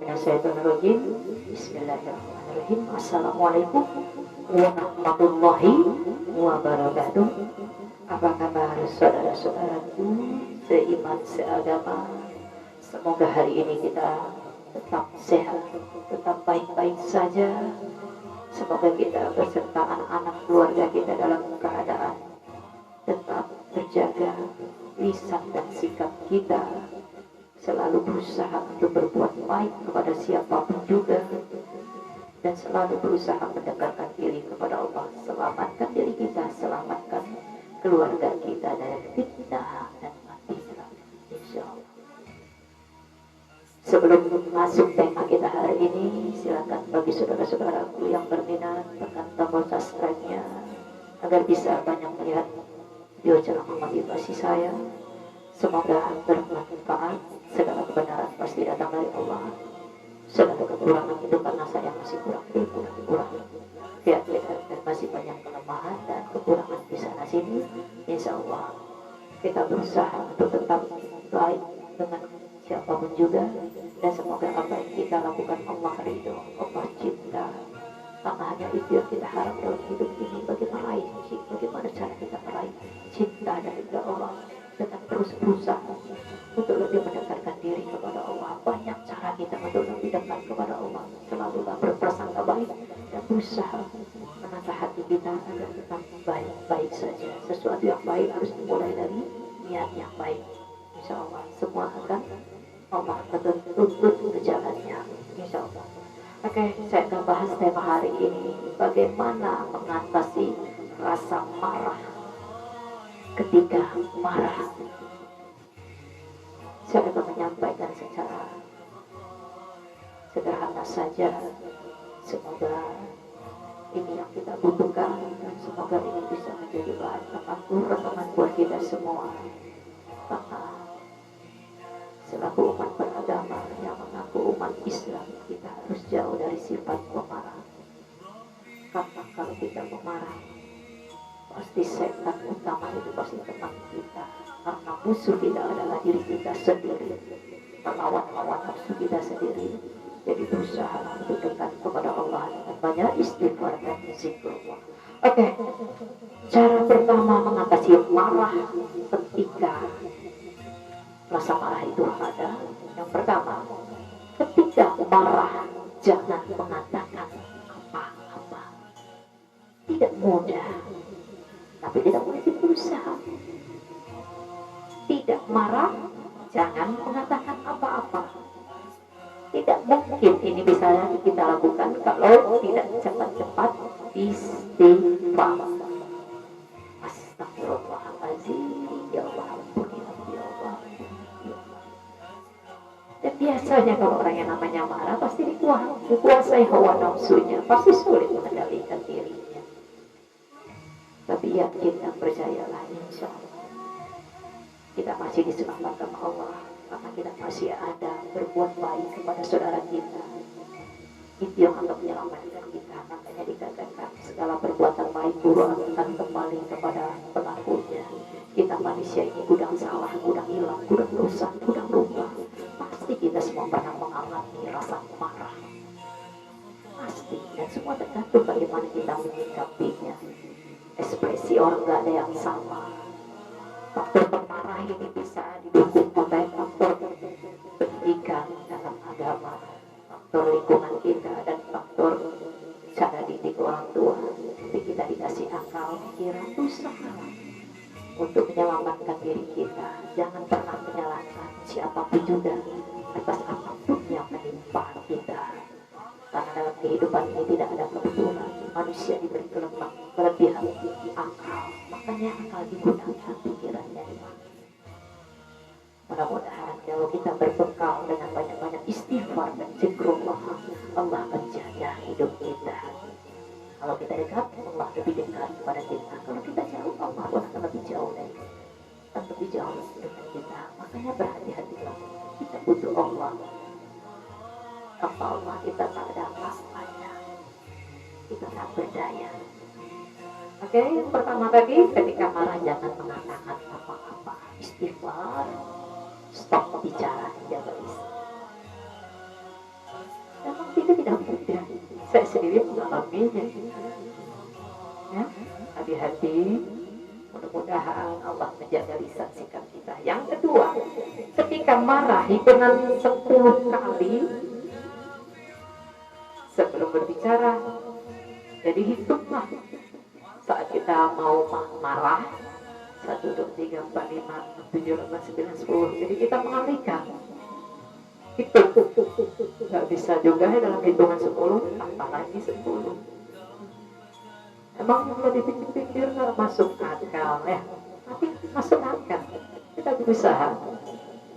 minasyaitonirrajim. Bismillahirrahmanirrahim. Assalamualaikum warahmatullahi wabarakatuh. Apa kabar saudara-saudaraku seiman seagama? Semoga hari ini kita tetap sehat, tetap baik-baik saja. Semoga kita beserta anak-anak keluarga kita dalam keadaan tetap terjaga. Lisan dan sikap kita selalu berusaha untuk berbuat baik kepada siapapun juga, dan selalu berusaha mendekatkan diri kepada Allah. Selamatkan diri kita, selamatkan keluarga kita dari fitnah dan matilah, insyaallah. Sebelum masuk tema kita hari ini, silakan bagi saudara-saudaraku yang berminat tekan tombol subscribe-nya agar bisa banyak melihat video ceramah motivasi saya. Semoga bermanfaat. Segala kebenaran pasti datang dari Allah. Segala kekurangan itu karena saya masih kurang dan masih banyak kelemahan dan kekurangan di sana sini. Insya Allah kita berusaha untuk tetap baik dengan siapapun juga, dan semoga apa yang kita lakukan Allah ridho, Allah cinta. Karena hanya itu yang kita harap dalam hidup ini. Bagaimana cara kita meraih cinta dari Allah, dengan terus berusaha untuk lebih mendekatkan diri kepada Allah. Banyak cara kita untuk lebih dekat kepada Allah. Selalulah berprasangka baik dan berusaha menata hati kita agar tetap baik-baik saja. Sesuatu yang baik harus dimulai dari niat yang baik. Insya Allah semua akan Allah tuntut ke jalannya, insya Allah. Oke, saya akan bahas tema hari ini, bagaimana mengatasi rasa marah ketika marah. Saya akan menyampaikan secara sederhana saja. Semoga ini yang kita butuhkan, dan semoga ini bisa menjadi bahan renungan buat kita semua. Karena selaku umat beragama yang mengaku umat Islam, kita harus jauh dari sifat pemarah. Karena kalau kita memarah, pasti setan utama itu pasti teman kita. Karena musuh kita adalah diri kita sendiri, melawan nafsu kita sendiri. Jadi berusaha untuk dekat kepada Allah dengan banyak istighfar dan zikrullah. Oke, cara pertama mengatasi marah ketika rasa marah itu ada. Yang pertama, ketika marah jangan mengatakan apa-apa. Tidak mudah, tapi tidak boleh berusaha. Tidak marah, jangan mengatakan apa-apa. Tidak mungkin ini bisa kita lakukan kalau tidak cepat-cepat istighfar. Astagfirullahaladzim, ya Allah, ampuni aku, ya Allah. Dan biasanya kalau orang yang namanya marah pasti dikuasai hawa nafsunya, pasti sulit mengendalikan dirinya. Tapi yakin dan percayalah, insya Allah kita masih diselamatkan Allah, karena kita masih ada berbuat baik kepada saudara kita. Itu yang akan menyelamatkan kita. Makanya dikatakan segala perbuatan baik buruk akan kembali kepada pelakunya. Kita manusia ini gudang salah, gudang hilang, gudang dosa, gudang lupa. Pasti kita semua pernah mengalami rasa marah. Pasti, dan semua tergantung bagaimana kita menyikapinya. Ekspresi orang gak ada yang sama. Faktor pemarah ini bisa didukung oleh faktor pendidikan dalam agama, faktor lingkungan kita, dan faktor cara didik orang tua. Tapi kita dikasih akal, pikiran, usaha untuk menyelamatkan diri kita. Jangan pernah menyalahkan siapapun juga atas apapun yang menimpa kita. Karena dalam kehidupan ini tidak ada kebetulan. Manusia diberi kelebihan akal. Makanya akal digunakan, pikirannya dipakai. Mudah-mudahan kalau kita berbekal dengan banyak-banyak istighfar dan zikrullah, Allah akan jaga hidup kita. Kalau kita dekat, Allah lebih dekat kepada kita. Kalau kita jauh, Allah pun akan lebih jauh dari kita. Akan lebih jauh dengan kita. Makanya berhati-hatilah. Kita butuh Allah. Tanpa Allah kita tak ada apa-apanya. Kita tak berdaya. Oke, yang pertama tadi, ketika marah jangan mengatakan apa-apa. Istighfar, stop bicara, jaga lisan. Saya sendiri mengalaminya. Ya, hati-hati. Mudah-mudahan Allah menjaga lisan sikap kita. Yang kedua, ketika marah hitungan 10 kali sebelum berbicara. Jadi hitunglah saat kita mau marah 1, 2, 3, 4, 5, 7, 8, 9, 10. Jadi kita mengalihkan. Hitung. Gak bisa juga ya dalam hitungan 10, apalagi 10. Emang kalau dipikir-pikir nggak masuk akal ya, tapi masuk akal. Kita berusaha.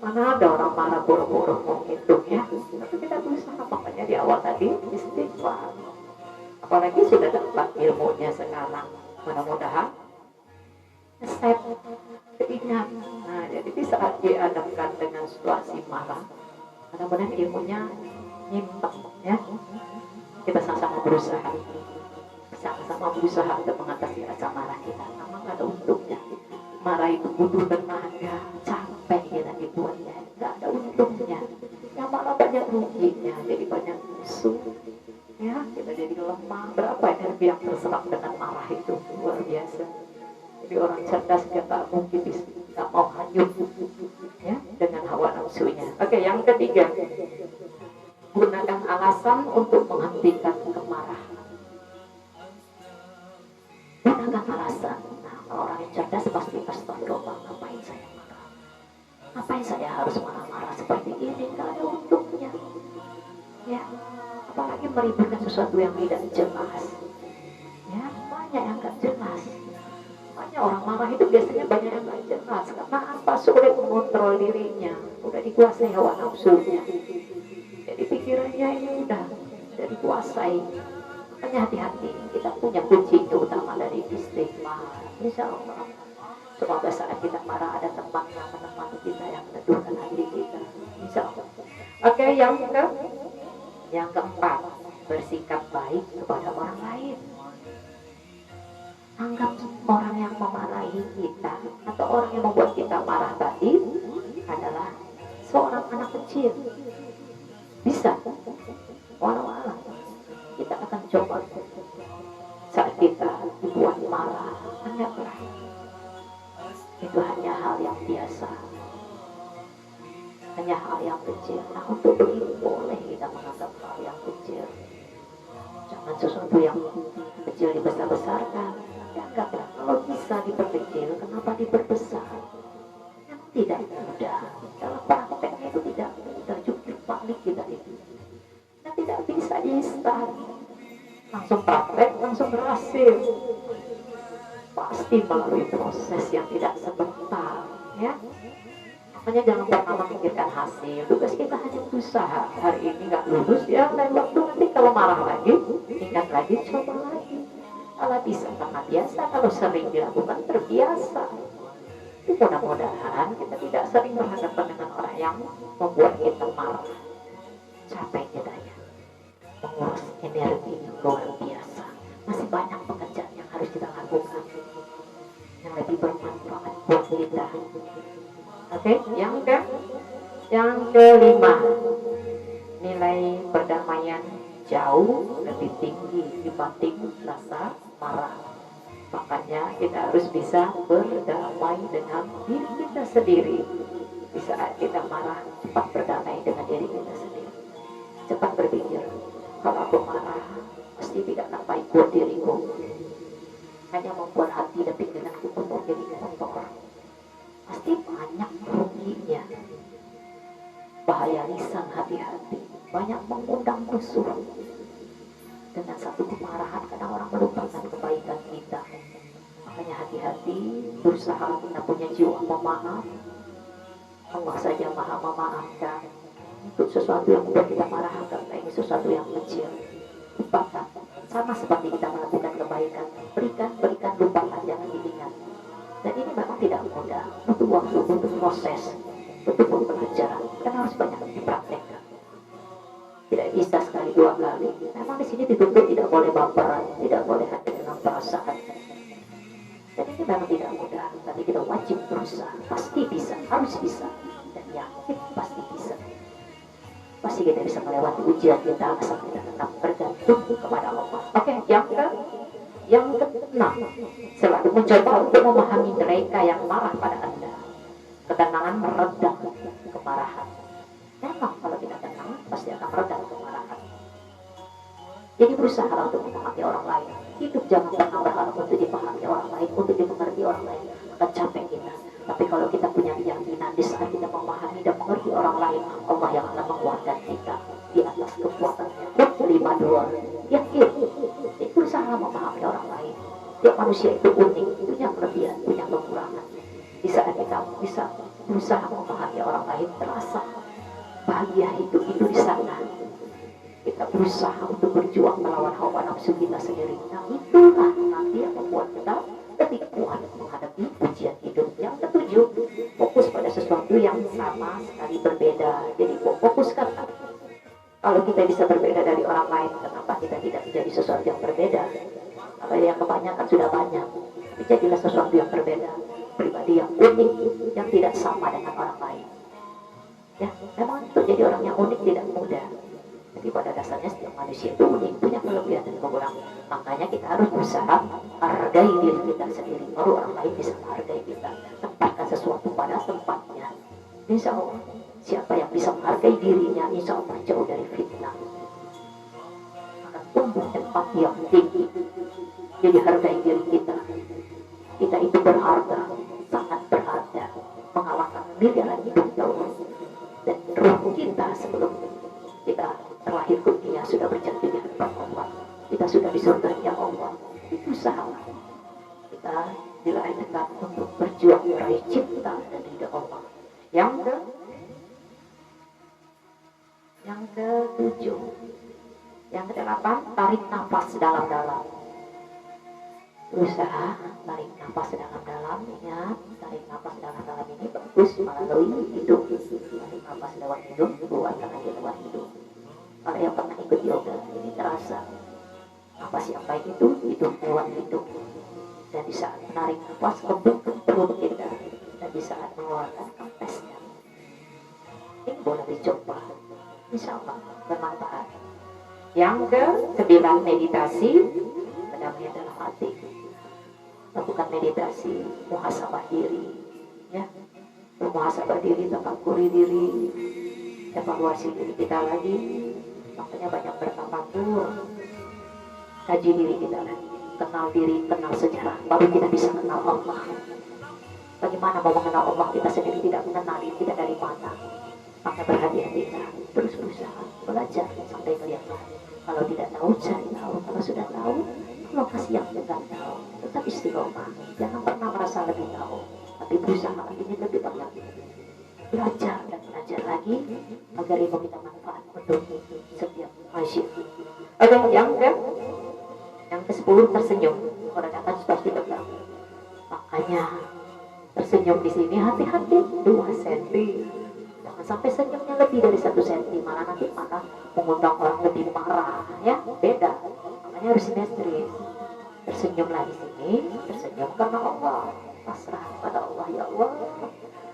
Mana ada orang marah boro-boro mau hitung ya, tapi kita berusaha. Makanya di awal tadi istighfar. Apalagi sudah dapat ilmunya sekarang, mudah-mudahan set keingat. Nah, jadi di saat dihadapkan dengan situasi marah, mudah-mudahan ilmunya nyimpang ya. Kita sama-sama berusaha. Sama-sama berusaha untuk mengatasi rasa marah kita. Memang ada untungnya. Marah itu butuh tenaga, capek kita dibuatnya, nggak ada untungnya. Yang malah banyak ruginya, jadi banyak musuh. Ya, kita jadi lemah. Berapa energi yang terserap dengan marah itu luar biasa. Jadi orang cerdas kita mungkin nggak mau hanyut ya dengan hawa nafsunya. Oke, yang ketiga, gunakan alasan untuk menghentikan kemarahan. Gunakan alasan. Nah, orang yang cerdas pasti astagfirullah, ngapain saya marah? Ngapain saya harus marah-marah seperti ini? Gak ada untungnya. Ya, apalagi meributkan sesuatu yang tidak jelas. Ya, banyak yang gak jelas. Banyak orang marah itu biasanya banyak yang gak jelas. Karena apa? Sulit mengontrol dirinya. Udah dikuasai hawa nafsunya. Jadi pikirannya ini udah dikuasai. Makanya hati-hati, kita punya kunci utama dari istighfar. Insya Allah, semoga saat kita marah ada teman yang menemani kita yang meneduhkan hati kita. Insya Allah. Oke, yang keempat, bersikap baik kepada orang lain. Anggap orang yang memarahi kita atau orang yang membuat kita marah tadi adalah seorang anak kecil. Bisa, walau kita akan coba saat kita dibuat marah, anggaplah itu hanya hal yang biasa, hanya hal yang kecil. Nah, untuk begitu boleh kita menganggap hal yang kecil. Jangan sesuatu yang kecil dibesar-besarkan. Anggaplah kalau bisa diperkecil, kenapa diperbesar? Yang tidak mudah. Dalam prakteknya itu tidak mudah, jungkir balik kita itu. Dan tidak bisa instan. Langsung praktek, langsung berhasil. Pasti melalui proses yang tidak sebentar, ya. Makanya jangan pernah memikirkan hasil. Tugas kita hanya berusaha. Hari ini nggak lulus, ya lain waktu nanti kalau marah lagi, ingat lagi, coba lagi. Kalau bisa karena biasa, kalau sering dilakukan terbiasa. Mudah-mudahan kita tidak sering berhadapan dengan orang yang membuat kita marah. Capek kita ya. Mengurus energi yang luar biasa. Masih banyak pekerjaan yang harus kita lakukan yang lebih bermanfaat buat kita. Oke, yang kelima, nilai perdamaian jauh lebih tinggi dibanding rasa marah. Makanya kita harus bisa berdamai dengan diri kita sendiri. Di saat kita marah, cepat berdamai dengan diri kita sendiri. Cepat berpikir, kalau aku marah, pasti tidak baik buat diriku. Hanya membuat hati dan pikiranku penuh jadi kotor. Pasti banyak ruginya. Bahaya lisan, hati-hati. Banyak mengundang musuh. Dengan satu kemarahan, kadang orang melupakan kebaikan kita. Makanya hati-hati, berusaha kita punya jiwa pemaaf. Allah saja maha memaafkan. Untuk sesuatu yang membuat kita marah, karena ini sesuatu yang kecil. Lupakan. Sama seperti kita melakukan kebaikan. Berikan, lupakan, jangan diingat. Dan ini memang tidak mudah. Butuh waktu, butuh proses, butuh pembelajaran. Kan harus banyak dipraktekkan. Tidak bisa sekali dua kali. Memang di sini dituntut tidak boleh baperan, tidak boleh hati dengan perasaan. Dan ini memang tidak mudah. Tapi kita wajib berusaha. Pasti bisa, harus bisa. Dan yakin pasti bisa. Pasti kita bisa melewati ujian kita asal kita tetap bergantung pada Anda. Ketenangan meredam kemarahan. Memang kalau kita tenang, pasti akan meredam kemarahan. Jadi berusaha untuk memahami orang lain. Hidup jangan pernah berharap untuk dipahami orang lain, untuk dimengerti orang lain. Akan capek kita. Tapi kalau kita punya keyakinan, di saat kita memahami dan mengerti orang lain, Allah yang akan menguatkan kita di atas kekuatannya. 52. Yakin. Jadi berusaha memahami orang lain. Tiap manusia itu unik, punya kelebihan, punya kekurangan. Di saat kita bisa berusaha memahami orang lain, terasa bahagia hidup itu di sana. Kita berusaha untuk berjuang melawan hawa nafsu kita sendiri. Nah itulah nanti yang membuat kita lebih kuat menghadapi ujian hidup. Yang ketujuh, fokus pada sesuatu yang sama sekali berbeda. Jadi fokuskan. Kalau kita bisa berbeda dari orang lain, kenapa kita tidak menjadi sesuatu yang berbeda? Kalau yang kebanyakan sudah banyak, tapi jadilah sesuatu yang berbeda. Pribadi yang unik, yang tidak sama dengan orang lain. Ya, memang untuk jadi orang yang unik tidak mudah. Jadi pada dasarnya setiap manusia itu unik, punya kelebihan dan kekurangan. Makanya kita harus berusaha hargai diri kita sendiri, baru orang lain bisa menghargai kita. Tempatkan sesuatu pada tempatnya. Insya Allah, siapa yang bisa menghargai dirinya, insya Allah jauh dari fitnah. Akan tumbuh empati yang tinggi. Jadi hargai diri kita. Kita itu berharga, sangat berharga. Mengalahkan miliaran hidup Allah. Dan roh kita sebelum kita terlahir ke dunia sudah berjanji di hadapan Allah. Kita sudah di surganya Allah. Usahalah kita dilahirkan untuk berjuang meraih cinta dan ridha Allah. Yang ketujuh, yang kedelapan, tarik nafas dalam-dalam. Usaha tarik nafas dalam-dalam. Ingat, tarik nafas dalam-dalam ini bagus melalui hidung. Tarik nafas lewat hidung, keluarkan lagi lewat hidung. Kalau yang pernah ikut yoga, ini terasa nafas yang baik itu hidung lewat hidung. Dan di saat menarik nafas, membentuk perut kita. Dan di saat mengeluarkan kempesnya. Ini boleh dicoba. Insya Allah bermanfaat. Yang ke-9, meditasi. Kedamaian dalam hati. Lakukan meditasi, muhasabah diri, ya, muhasabah diri, tafakuri diri, evaluasi diri kita lagi. Makanya banyak bertafakur, kaji diri kita lagi, kenal diri, kenal sejarah, baru kita bisa kenal Allah. Bagaimana mau mengenal Allah kita sendiri tidak mengenali kita dari mana? Maka berhati-hatilah, terus berusaha belajar sampai kelihatan. Kalau tidak tahu, cari tahu. Kalau sudah tahu, lokasi yang tidak tahu, tetap istiqomah. Jangan pernah merasa lebih tahu, tapi berusaha ini lebih banyak. Belajar dan belajar lagi agar ilmu kita manfaat untuk setiap manusia. Oke, yang ke-10, tersenyum. Orang akan pasti tegang. Makanya tersenyum di sini hati-hati 2 cm. Jangan sampai senyumnya lebih dari 1 cm, malah nanti mengundang orang lebih marah, ya beda. Makanya harus simetris. Tersenyumlah di sini, tersenyum karena Allah. Pasrah kepada Allah, ya Allah.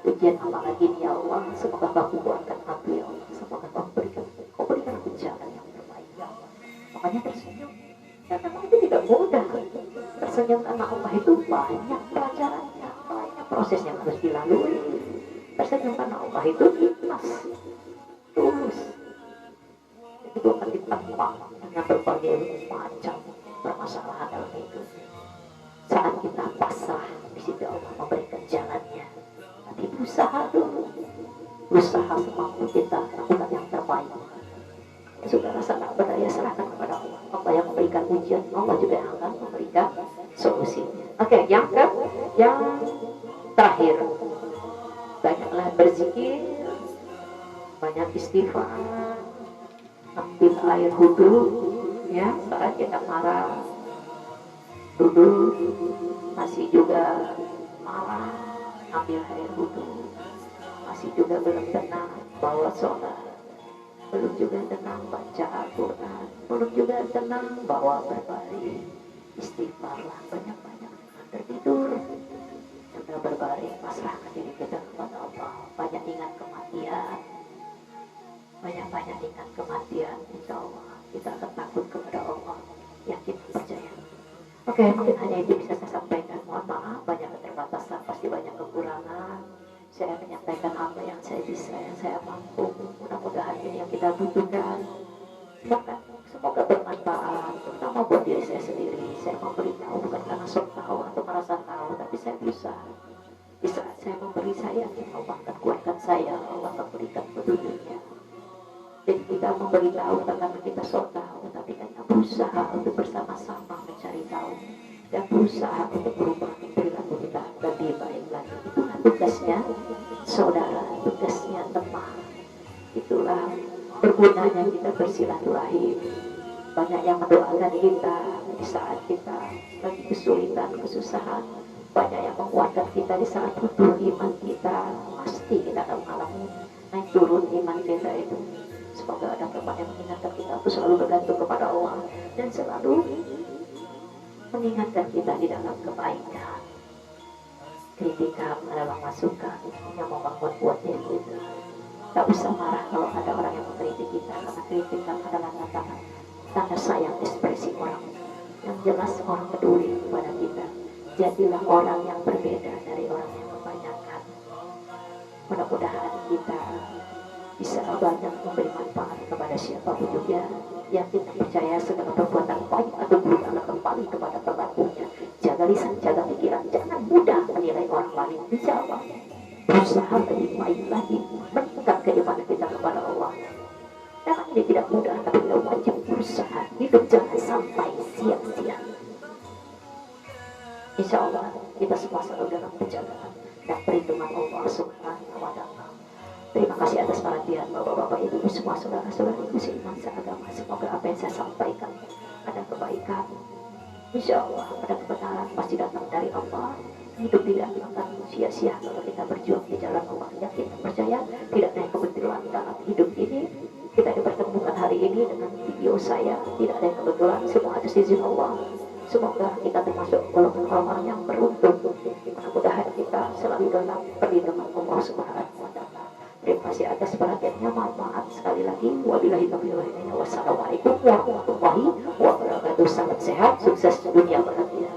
Ujian apa lagi nih ya Allah? Semoga Kau kuatkan aku ya Allah. Semoga Kau berikan aku jalan yang terbaik ya Allah. Makanya tersenyum. Dan memang itu tidak mudah. Tersenyum karena Allah itu banyak pelajarannya, banyak proses yang harus dilalui. Tersenyum karena Allah itu ikhlas, tulus. Itu akan ditampa dengan berbagai macam permasalahan dalam hidup. Saat kita pasrah, di situ Allah memberikan jalannya. Tapi berusaha dulu, berusaha semampu kita lakukan yang terbaik. Sudah rasa tak berdaya, serahkan kepada Allah. Allah yang memberikan ujian, Allah juga yang akan memberikan solusinya. Oke, yang terakhir, banyaklah berzikir, banyak istighfar, ambil air wudhu, ya, saat kita marah, duduk, masih juga marah, ambil air wudhu, masih juga belum tenang, bawa sholat, belum juga tenang baca Al-Quran, belum juga tenang bawa berbaring, istighfarlah banyak-banyak, tertidur, sudah berbaring, pasrahkan diri kita kepada Allah, banyak ingat kematian, banyak-banyak ingat kematian, insya Allah kita akan takut kepada Allah, yakin, percaya. Oke, mungkin hanya itu bisa saya sampaikan. Mohon maaf, banyak keterbatasan, pasti banyak kekurangan. saya bisa, yang saya mampu. Mudah-mudahan ini yang kita butuhkan. Semoga bermanfaat, terutama buat diri saya sendiri. Saya memberitahu bukan karena sok tahu atau merasa tahu, tapi saya berusaha. Di saat saya memberi, saya yakin Allah akan kuatkan saya, Allah akan berikan petunjuknya. Jadi kita memberitahu karena kita sok tahu, tapi kita berusaha untuk bersama-sama mencari tahu dan berusaha untuk berubah perilaku kita lebih baik lagi. Itulah tugasnya saudara, tugasnya teman. Itulah bergunanya kita bersilaturahim. Banyak yang mendoakan kita di saat kita lagi kesulitan, kesusahan. Banyak yang menguatkan kita di saat butuh iman kita. Pasti kita akan mengalami naik turun iman kita itu. Semoga ada teman yang mengingatkan kita untuk selalu bergantung kepada Allah dan selalu mengingatkan kita di dalam kebaikan. Kritikan adalah masukan yang membangun buat diri kita. Tak usah marah kalau ada orang yang mengkritik kita, karena kritikan adalah tanda sayang, ekspresi orang. Yang jelas orang peduli kepada kita. Jadilah orang yang berbeda dari orang yang kebanyakan. Mudah-mudahan kita bisa banyak memberi manfaat kepada siapapun juga yang kita percaya segala perbuatan baik atau buruk akan kembali kepada pelakunya. Jaga lisan, jaga pikiran, jangan mudah menilai orang lain. Insya Allah berusaha lebih baik lagi, meningkat keimanan kita kepada Allah. Memang ini tidak mudah, tapi kita wajib berusaha. Hidup jangan sampai sia-sia. Insya Allah kita semua selalu dalam penjagaan dan perlindungan Allah Subhanahu wa Ta'ala. Terima kasih atas perhatian bapak-bapak, ibu, semua saudara-saudariku seiman seagama. Semoga apa yang saya sampaikan ada kebaikan. Insya Allah ada kebenaran pasti datang dari Allah. Hidup tidak akan sia-sia kalau kita berjuang di jalan Allah. Yang kita percaya tidak ada yang kebetulan dalam hidup ini. Kita dipertemukan hari ini dengan video saya, tidak ada yang kebetulan, semua atas izin Allah. Semoga kita termasuk golongan orang yang beruntung. Mudah-mudahan kita selalu dalam perlindungan Allah Subhanahu wa Ta'ala. Terima kasih atas perhatiannya. Mohon maaf sekali lagi. Wabillahi taufiq wal hidayah. Wassalamualaikum warahmatullahi wabarakatuh. Salam sehat, sukses dunia akhirat.